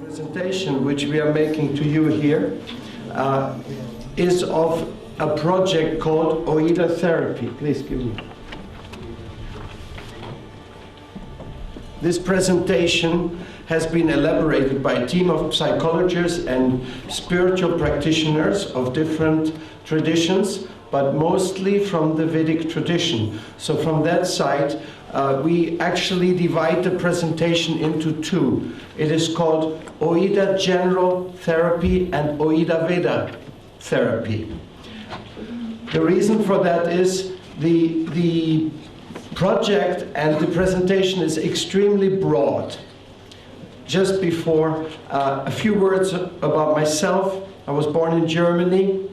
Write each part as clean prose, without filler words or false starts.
Presentation which we are making to you here is of a project called OIDA Therapy. Please give me. This presentation has been elaborated by a team of psychologists and spiritual practitioners of different traditions, but mostly from the Vedic tradition. So from that side, we actually divide the presentation into two. It is called OIDA General Therapy and OIDA Veda Therapy. The reason for that is the project and the presentation is extremely broad. Just before, a few words about myself. I was born in Germany.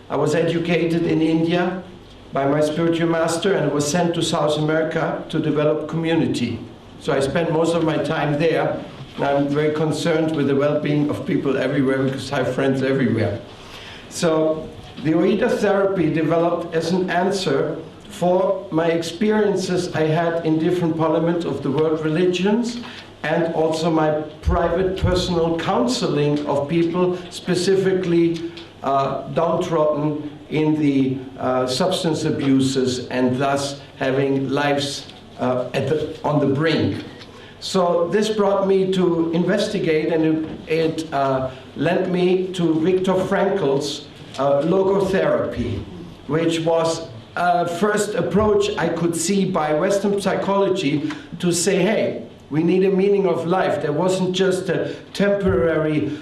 I was educated in India by my spiritual master and was sent to South America to develop community. So I spent most of my time there, and I'm very concerned with the well-being of people everywhere because I have friends everywhere. So the OIDA therapy developed as an answer for my experiences I had in different parliaments of the world religions, and also my private personal counseling of people specifically downtrodden in the substance abuses and thus having lives on the brink. So this brought me to investigate, and it led me to Viktor Frankl's logotherapy, which was a first approach I could see by Western psychology to say, hey, we need a meaning of life. There wasn't just a temporary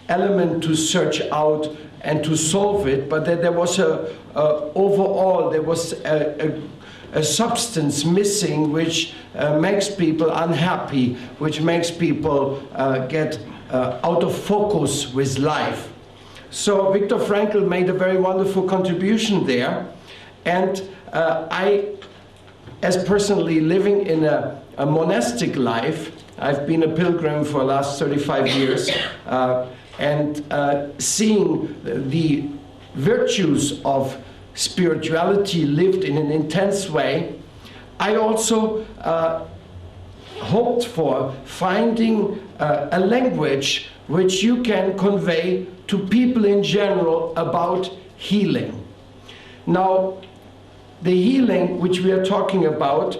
element to search out and to solve it, but that there was overall there was a substance missing which makes people unhappy, which makes people get out of focus with life. So Viktor Frankl made a very wonderful contribution there, and I, as personally living in a monastic life, I've been a pilgrim for the last 35 years, and seeing the virtues of spirituality lived in an intense way, I also hoped for finding a language which you can convey to people in general about healing. Now, the healing which we are talking about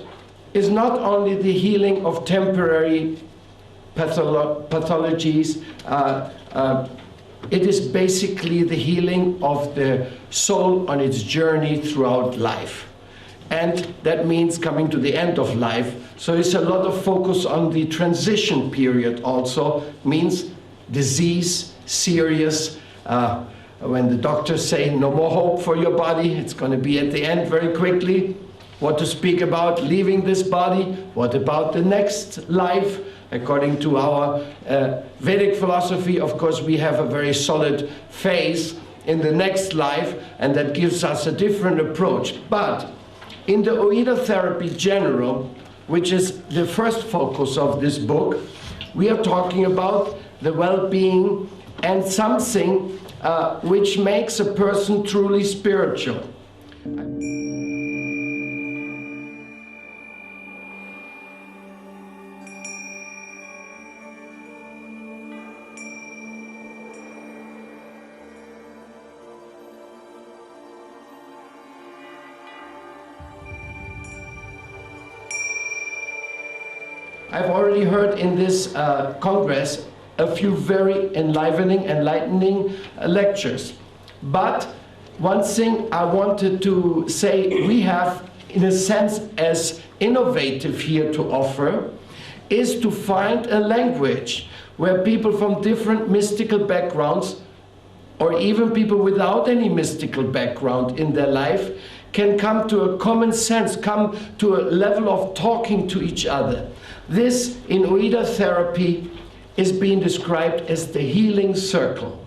is not only the healing of temporary pathologies, it is basically the healing of the soul on its journey throughout life. And that means coming to the end of life. So it's a lot of focus on the transition period also, means disease, serious, when the doctors say no more hope for your body, it's going to be at the end very quickly. What to speak about leaving this body? What about the next life? According to our Vedic philosophy, of course, we have a very solid phase in the next life, and that gives us a different approach. But in the OIDA therapy general, which is the first focus of this book, we are talking about the well-being and something which makes a person truly spiritual. I've already heard in this Congress a few very enlightening lectures. But one thing I wanted to say, we have, in a sense, as innovative here to offer, is to find a language where people from different mystical backgrounds, or even people without any mystical background in their life, can come to a common sense, come to a level of talking to each other. This, in OIDA therapy, is being described as the healing circle.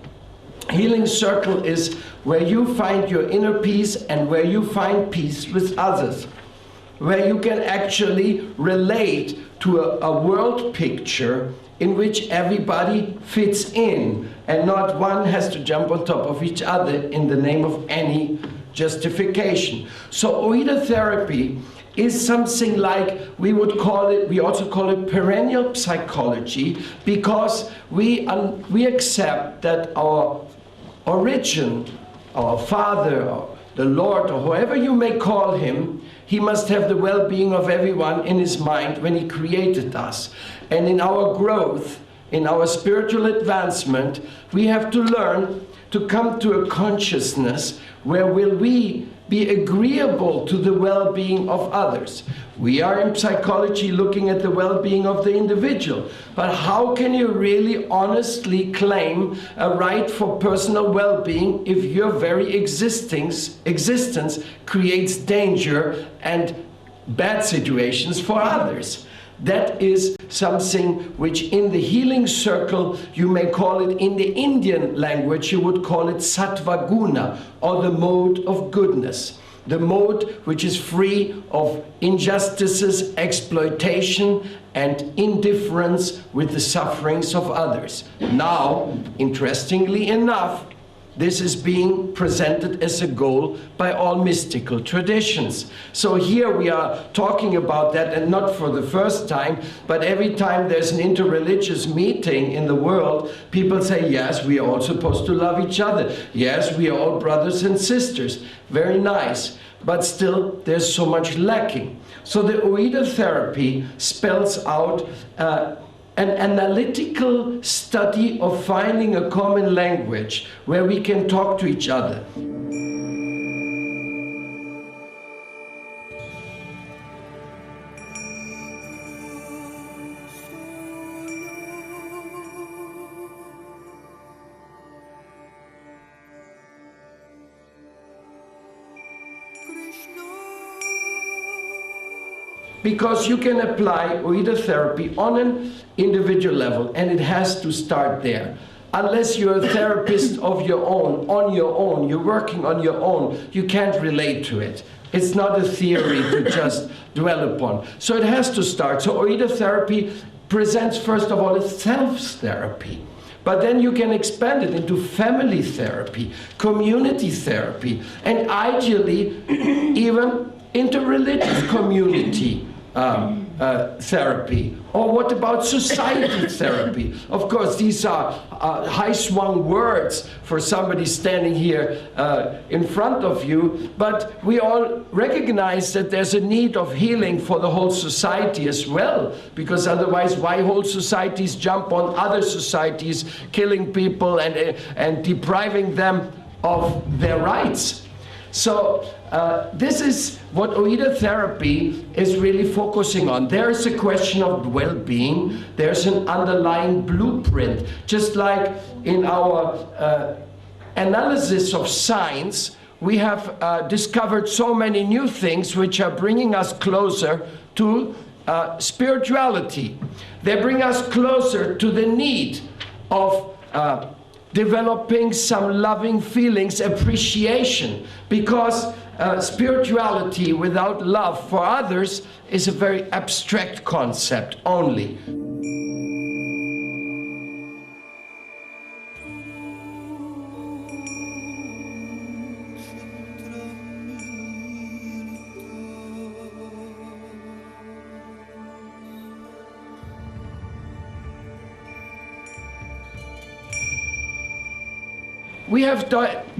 Healing circle is where you find your inner peace and where you find peace with others. where you can actually relate to a world picture in which everybody fits in, and not one has to jump on top of each other in the name of any justification. So OIDA therapy is something like, we would call it, we also call it perennial psychology, because we accept that our origin, our Father, or the Lord, or whoever you may call him, he must have the well-being of everyone in his mind when he created us. And in our growth, in our spiritual advancement, we have to learn to come to a consciousness where will we be agreeable to the well-being of others. We are in psychology looking at the well-being of the individual, but how can you really honestly claim a right for personal well-being if your very existence creates danger and bad situations for others? That is something which in the healing circle, you may call it, in the Indian language, you would call it sattva guna, or the mode of goodness. The mode which is free of injustices, exploitation, and indifference with the sufferings of others. Now, interestingly enough, this is being presented as a goal by all mystical traditions. So here we are talking about that, and not for the first time, but every time there's an interreligious meeting in the world, people say, yes, we are all supposed to love each other. Yes, we are all brothers and sisters. Very nice. But still, there's so much lacking. So the OIDA therapy spells out an analytical study of finding a common language where we can talk to each other. Because you can apply OIDA therapy on an individual level, and it has to start there. Unless you're a therapist of your own, on your own, you're working on your own, you can't relate to it. It's not a theory to just dwell upon. So it has to start. So OIDA therapy presents, first of all, as self-therapy. But then you can expand it into family therapy, community therapy, and ideally even interreligious community therapy. Or what about society therapy? Of course, these are high-swung words for somebody standing here in front of you, but we all recognize that there's a need of healing for the whole society as well, because otherwise why whole societies jump on other societies, killing people and depriving them of their rights? So this is what OIDA therapy is really focusing on. There is a question of well-being. There's an underlying blueprint. Just like in our analysis of science, we have discovered so many new things which are bringing us closer to spirituality. They bring us closer to the need of developing some loving feelings, appreciation, because spirituality without love for others is a very abstract concept only. We have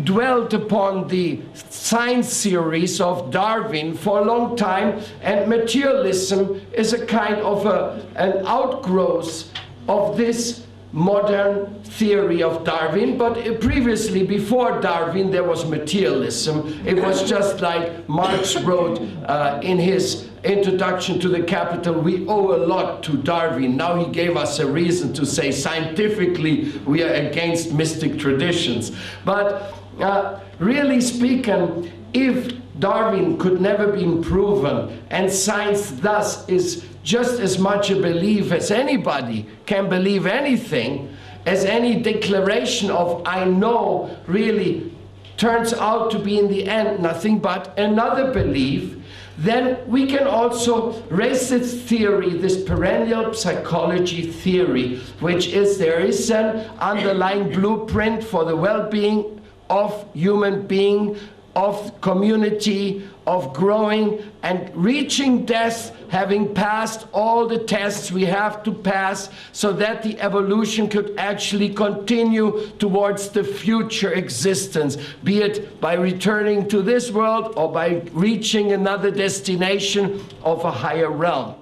dwelt upon the science theories of Darwin for a long time, and materialism is a kind of an outgrowth of this modern theory of Darwin. But previously, before Darwin, there was materialism. It was just like Marx wrote in his Introduction to the Capital, we owe a lot to Darwin. Now he gave us a reason to say scientifically we are against mystic traditions. But really speaking, if Darwin could never be proven, and science thus is just as much a belief as anybody can believe anything, as any declaration of I know really turns out to be in the end nothing but another belief, then we can also raise this theory, this perennial psychology theory, which is there is an underlying blueprint for the well-being of human being, of community, of growing and reaching death, having passed all the tests we have to pass so that the evolution could actually continue towards the future existence, be it by returning to this world or by reaching another destination of a higher realm.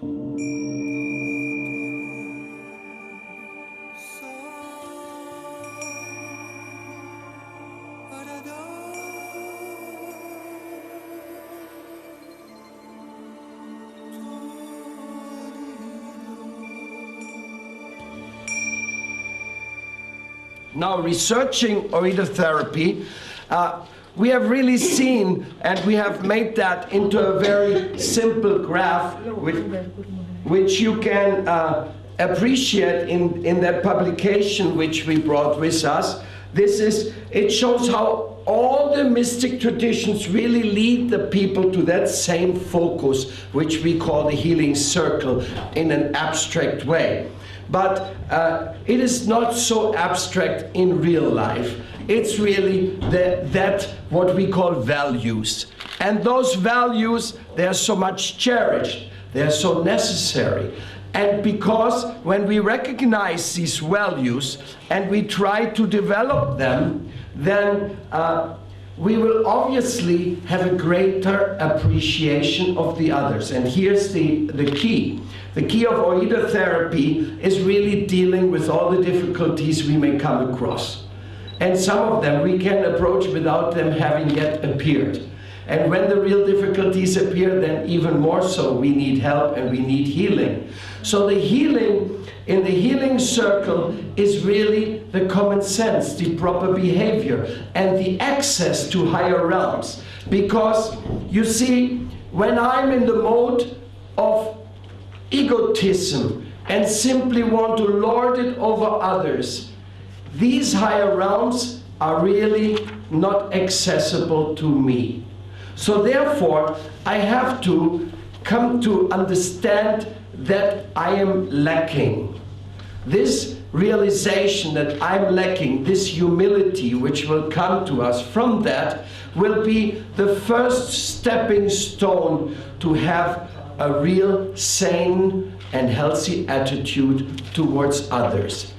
Now, researching OIDA therapy, we have really seen, and we have made that into a very simple graph, which you can appreciate in that publication which we brought with us. It shows how all the mystic traditions really lead the people to that same focus, which we call the healing circle in an abstract way. But it is not so abstract in real life. It's really that what we call values. And those values, they're so much cherished, they're so necessary. And because when we recognize these values and we try to develop them, then we will obviously have a greater appreciation of the others. And here's the key. The key of OIDA therapy is really dealing with all the difficulties we may come across. And some of them we can approach without them having yet appeared. And when the real difficulties appear, then even more so we need help and we need healing. So the healing in the healing circle is really the common sense, the proper behavior, and the access to higher realms. Because you see, when I'm in the mode of egotism and simply want to lord it over others, these higher realms are really not accessible to me. So therefore, I have to come to understand that I am lacking. This realization that I'm lacking, this humility which will come to us from that, will be the first stepping stone to have a real sane and healthy attitude towards others.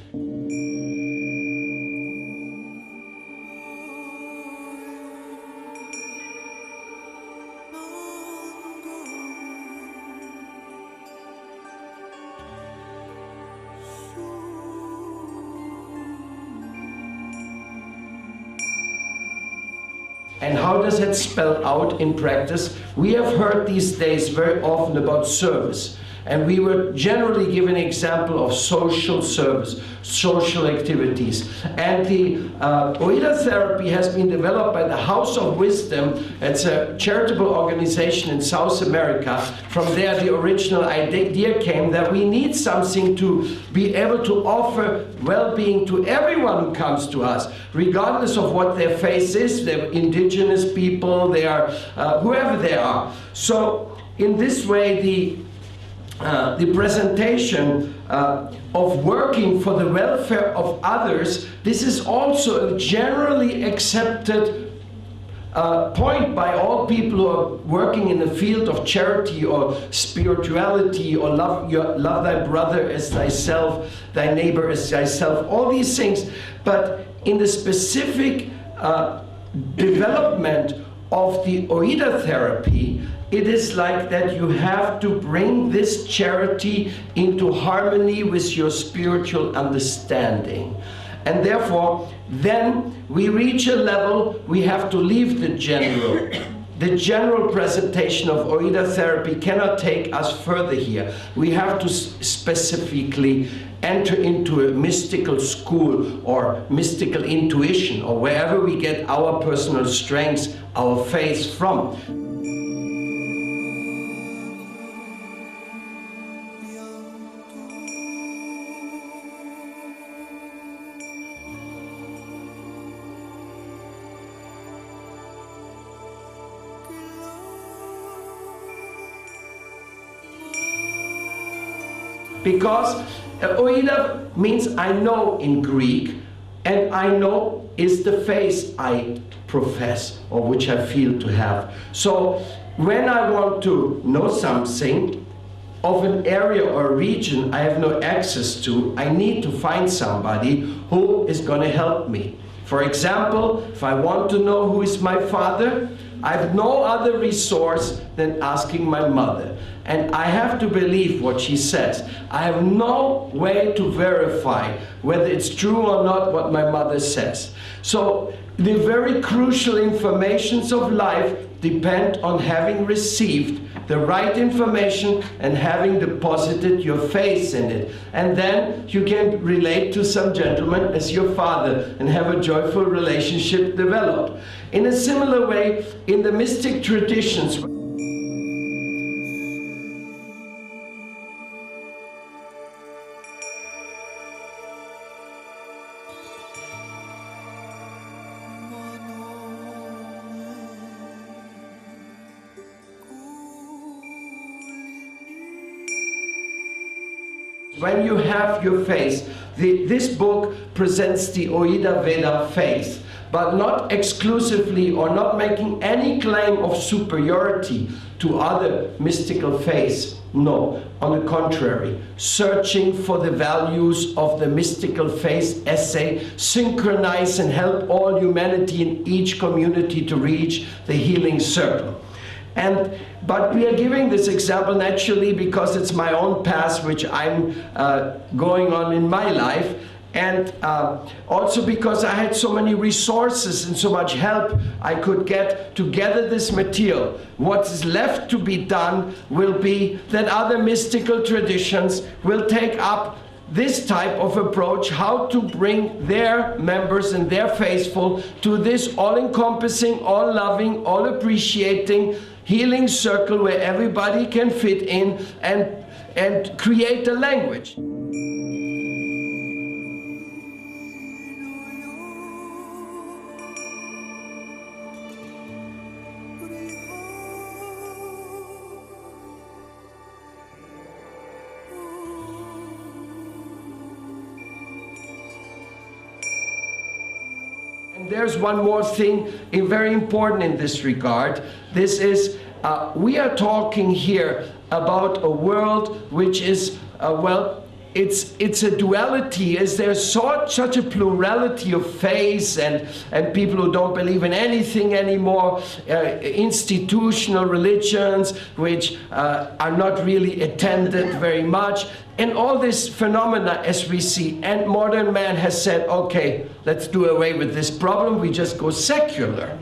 And how does it spell out in practice? We have heard these days very often about service. And we were generally given an example of social service, social activities. And the OIDA therapy has been developed by the House of Wisdom. It's a charitable organization in South America. From there, the original idea came that we need something to be able to offer well-being to everyone who comes to us, regardless of what their faith is. They're indigenous people, they are whoever they are. So in this way, the presentation of working for the welfare of others, this is also a generally accepted point by all people who are working in the field of charity or spirituality or love thy brother as thyself, thy neighbor as thyself, all these things. But in the specific development of the OIDA therapy, it is like that you have to bring this charity into harmony with your spiritual understanding. And therefore, then we reach a level, we have to leave the general. The general presentation of OIDA therapy cannot take us further here. We have to specifically enter into a mystical school or mystical intuition, or wherever we get our personal strengths, our faith from. Because OIDA means I know in Greek, and I know is the faith I profess or which I feel to have. So when I want to know something of an area or region I have no access to, I need to find somebody who is going to help me. For example, if I want to know who is my father, I have no other resource than asking my mother. And I have to believe what she says. I have no way to verify whether it's true or not what my mother says. So the very crucial informations of life depend on having received the right information and having deposited your faith in it. And then you can relate to some gentleman as your father and have a joyful relationship develop. In a similar way, in the mystic traditions, when you have your faith, this book presents the OIDA Veda faith, but not exclusively or not making any claim of superiority to other mystical faiths. No, on the contrary, searching for the values of the mystical faith as they synchronize and help all humanity in each community to reach the healing circle. But we are giving this example naturally because it's my own path which I'm going on in my life, and also because I had so many resources and so much help I could get to gather this material. What is left to be done will be that other mystical traditions will take up this type of approach, how to bring their members and their faithful to this all-encompassing, all-loving, all-appreciating healing circle where everybody can fit in and create a language. And there's one more thing very important in this regard. This is, we are talking here about a world which is, well, it's a duality. Is there such a plurality of faiths and people who don't believe in anything anymore, institutional religions which are not really attended very much, and all this phenomena as we see. And modern man has said, okay, let's do away with this problem, we just go secular.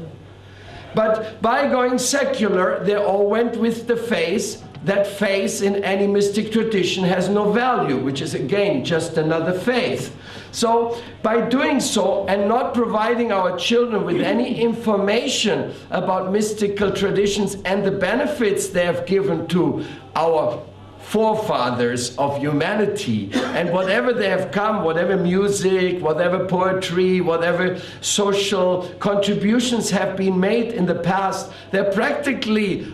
But by going secular, they all went with the faith that faith in any mystic tradition has no value, which is again just another faith. So by doing so and not providing our children with any information about mystical traditions and the benefits they have given to our forefathers of humanity, and whatever they have come, whatever music, whatever poetry, whatever social contributions have been made in the past, they're practically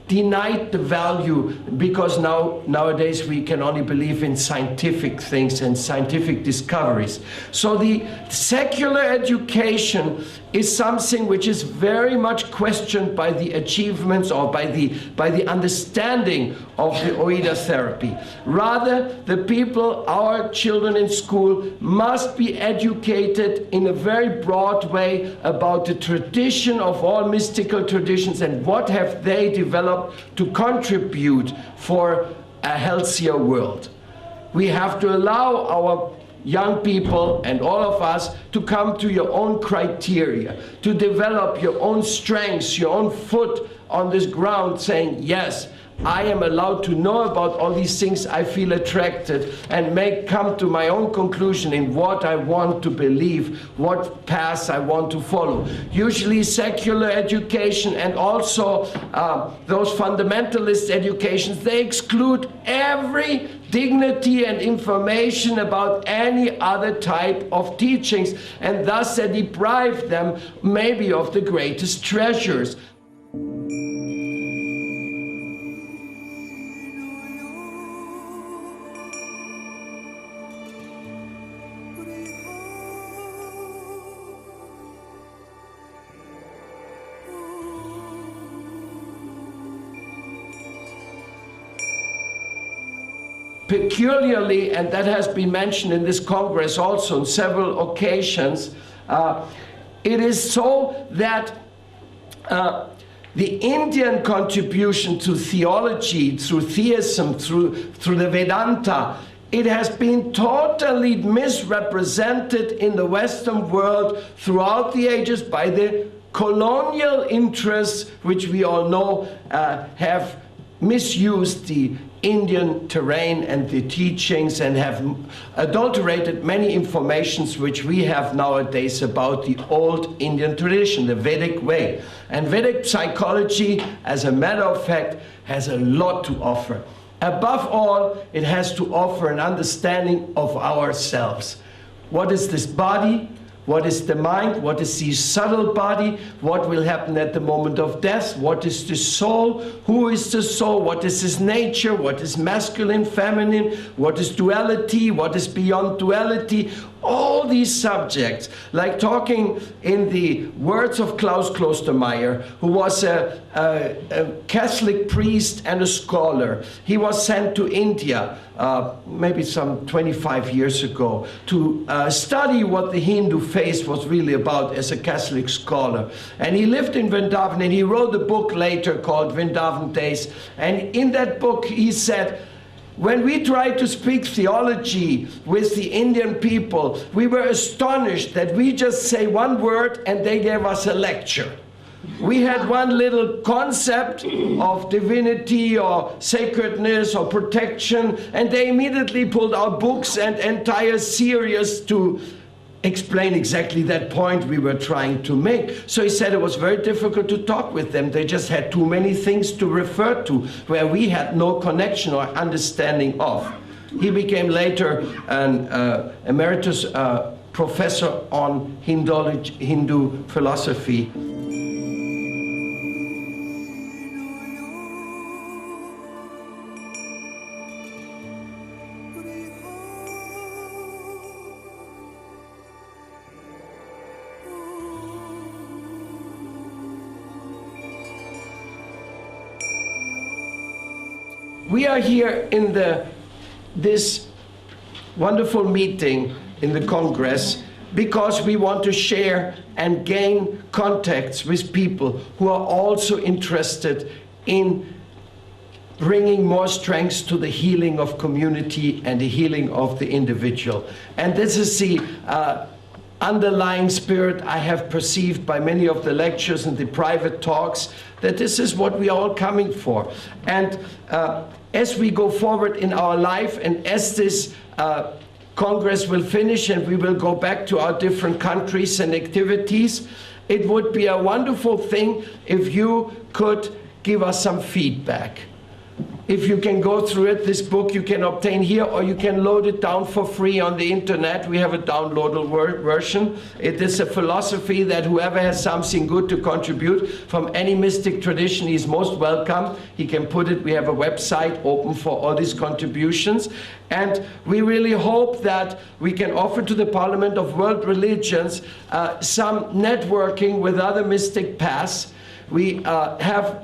denied the value, because nowadays we can only believe in scientific things and scientific discoveries. So the secular education is something which is very much questioned by the achievements or by the understanding of the OIDA therapy. Rather, the people, our children in school, must be educated in a very broad way about the tradition of all mystical traditions and what have they developed to contribute for a healthier world. We have to allow our young people and all of us to come to your own criteria, to develop your own strengths, your own foot on this ground, saying, yes, I am allowed to know about all these things I feel attracted, and come to my own conclusion in what I want to believe, what paths I want to follow. Usually secular education and also those fundamentalist educations, they exclude every dignity and information about any other type of teachings, and thus they deprive them maybe of the greatest treasures. peculiarly, and that has been mentioned in this Congress also on several occasions, it is so that the Indian contribution to theology, through theism, through the Vedanta, it has been totally misrepresented in the Western world throughout the ages by the colonial interests, which we all know have misused the Indian terrain and the teachings and have adulterated many informations which we have nowadays about the old Indian tradition, the Vedic way. And Vedic psychology, as a matter of fact, has a lot to offer. Above all, it has to offer an understanding of ourselves. What is this body? What is the mind? What is the subtle body? What will happen at the moment of death? What is the soul? Who is the soul? What is his nature? What is masculine, feminine? What is duality? What is beyond duality? All these subjects, like talking in the words of Klaus Klostermaier, who was a Catholic priest and a scholar. He was sent to India maybe some 25 years ago to study what the Hindu faith was really about as a Catholic scholar. And he lived in Vrindavan, and he wrote a book later called Vrindavan Days. And in that book he said, when we tried to speak theology with the Indian people, we were astonished that we just say one word and they gave us a lecture. We had one little concept of divinity or sacredness or protection, and they immediately pulled out books and entire series to explain exactly that point we were trying to make. So he said it was very difficult to talk with them. They just had too many things to refer to where we had no connection or understanding of. He became later an emeritus professor on Hindu philosophy. We are here in this wonderful meeting in the Congress because we want to share and gain contacts with people who are also interested in bringing more strength to the healing of community and the healing of the individual. And this is the underlying spirit I have perceived by many of the lectures and the private talks, that this is what we are all coming for. And as we go forward in our life, and as this Congress will finish and we will go back to our different countries and activities, it would be a wonderful thing if you could give us some feedback. If you can go through it, this book you can obtain here, or you can load it down for free on the internet. We have a downloadable version. It is a philosophy that whoever has something good to contribute from any mystic tradition is most welcome. He can put it. We have a website open for all these contributions. And we really hope that we can offer to the Parliament of World Religions some networking with other mystic paths. We have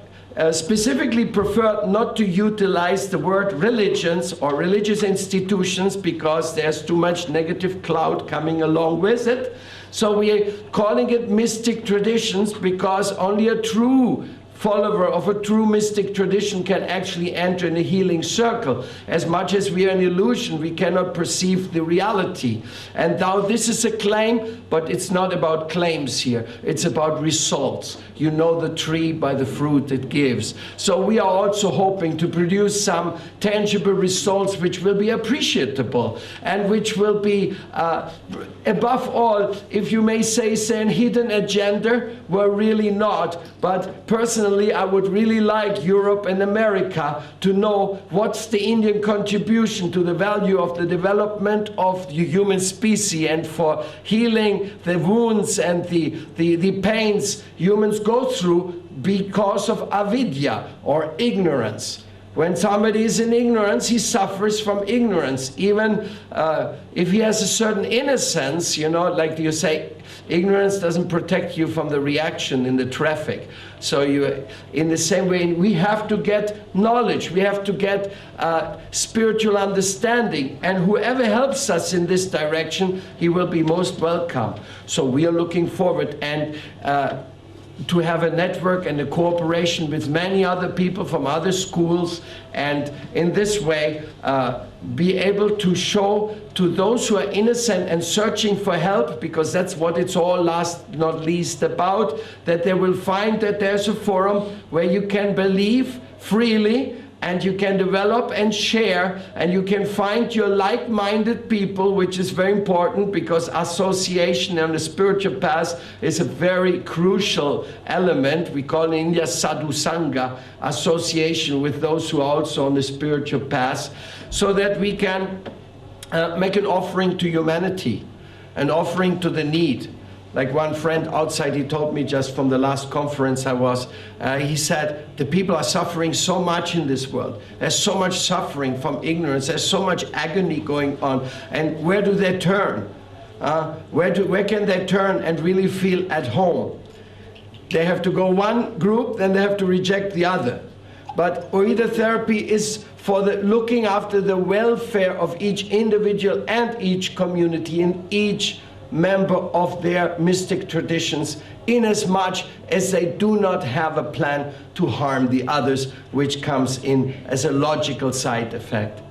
specifically prefer not to utilize the word religions or religious institutions because there's too much negative cloud coming along with it. So we are calling it mystic traditions because only a true follower of a true mystic tradition can actually enter in a healing circle. As much as we are an illusion, we cannot perceive the reality. And now this is a claim, but it's not about claims here. It's about results. You know the tree by the fruit it gives. So we are also hoping to produce some tangible results which will be appreciable and which will be, above all, if you may say, an hidden agenda. We're really not. But personally, I would really like Europe and America to know what's the Indian contribution to the value of the development of the human species and for healing the wounds and the pains humans go through because of avidya or ignorance. When somebody is in ignorance, he suffers from ignorance. Even if he has a certain innocence, you know, like you say, Ignorance doesn't protect you from the reaction in the traffic. So in the same way, we have to get knowledge, we have to get spiritual understanding, and whoever helps us in this direction, he will be most welcome. So we are looking forward and to have a network and a cooperation with many other people from other schools, and in this way be able to show to those who are innocent and searching for help, because that's what it's all last not least about, that they will find that there's a forum where you can believe freely and you can develop and share, and you can find your like-minded people, which is very important, because association on the spiritual path is a very crucial element. We call in India sadhu sangha, association with those who are also on the spiritual path, so that we can make an offering to humanity, an offering to the need. Like one friend outside, he told me just from the last conference I was, he said, the people are suffering so much in this world. There's so much suffering from ignorance. There's so much agony going on. And where do they turn? Where can they turn and really feel at home? They have to go one group, then they have to reject the other. But OIDA therapy is for the looking after the welfare of each individual and each community in each member of their mystic traditions, in as much as they do not have a plan to harm the others, which comes in as a logical side effect.